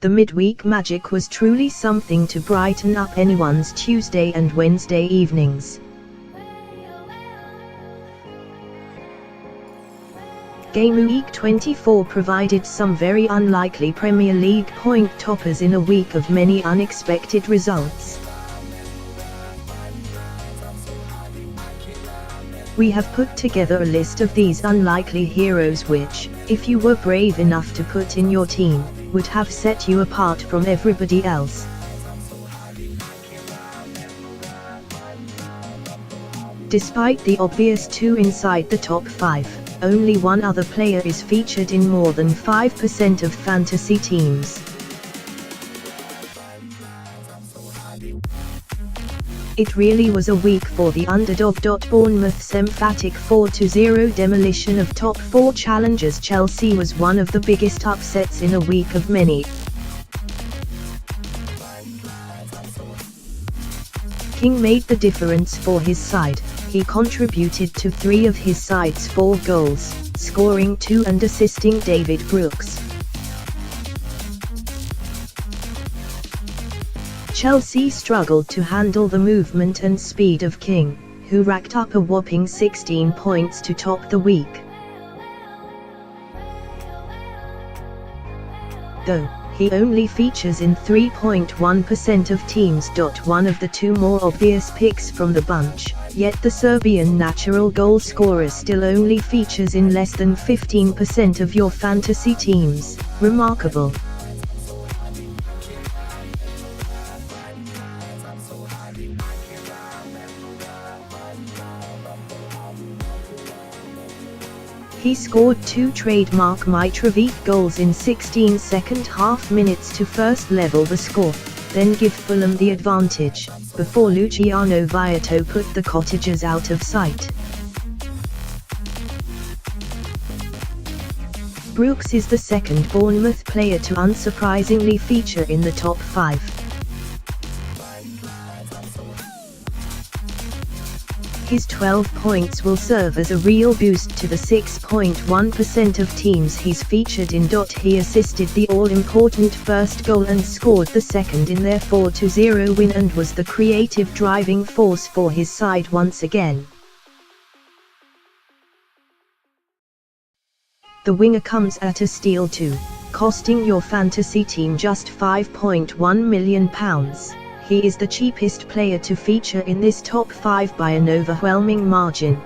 The midweek magic was truly something to brighten up anyone's Tuesday and Wednesday evenings. GameWeek 24 provided some very unlikely Premier League point toppers in a week of many unexpected results. We have put together a list of these unlikely heroes which, if you were brave enough to put in your team, would have set you apart from everybody else. Despite the obvious two inside the top 5, only one other player is featured in more than 5% of fantasy teams. It really was a week for the underdog. Bournemouth's emphatic 4-0 demolition of top 4 challengers Chelsea was one of the biggest upsets in a week of many. King made the difference for his side. He contributed to 3 of his side's 4 goals, scoring 2 and assisting David Brooks. Chelsea struggled to handle the movement and speed of King, who racked up a whopping 16 points to top the week. Though he only features in 3.1% of teams. One of the 2 more obvious picks from the bunch, yet the Serbian natural goal scorer still only features in less than 15% of your fantasy teams. Remarkable. He scored 2 trademark Mitrovic goals in 16 second-half minutes to first level the score, then give Fulham the advantage, before Luciano Vietto put the Cottagers out of sight. Brooks is the second Bournemouth player to unsurprisingly feature in the top 5. His 12 points will serve as a real boost to the 6.1% of teams he's featured in. He assisted the all-important first goal and scored the second in their 4-0 win and was the creative driving force for his side once again. The winger comes at a steal too, costing your fantasy team just £5.1 million. He is the cheapest player to feature in this top 5 by an overwhelming margin.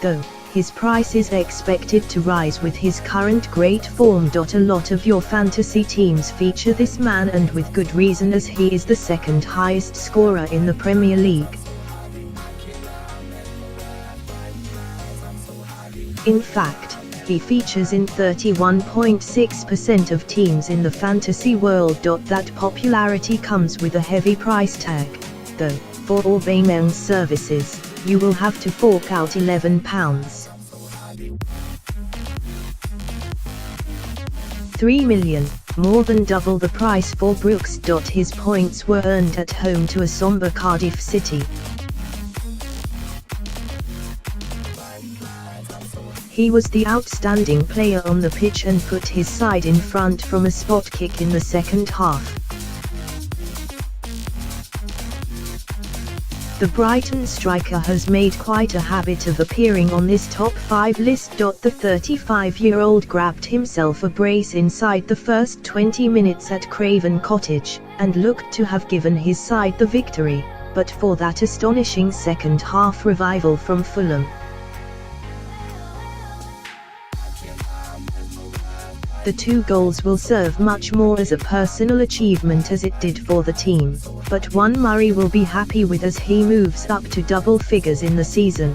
Though his price is expected to rise with his current great form. A lot of your fantasy teams feature this man, and with good reason, as he is the second highest scorer in the Premier League. In fact, he features in 31.6% of teams in the fantasy world. That popularity comes with a heavy price tag, though, for all Baymen's services, you will have to fork out £11. £3 million, more than double the price for Brooks. His points were earned at home to a sombre Cardiff City. He was the outstanding player on the pitch and put his side in front from a spot kick in the second half. The Brighton striker has made quite a habit of appearing on this top 5 list. The 35-year-old grabbed himself a brace inside the first 20 minutes at Craven Cottage, and looked to have given his side the victory, but for that astonishing second-half revival from Fulham. The 2 goals will serve much more as a personal achievement as it did for the team, but one Murray will be happy with as he moves up to double figures in the season.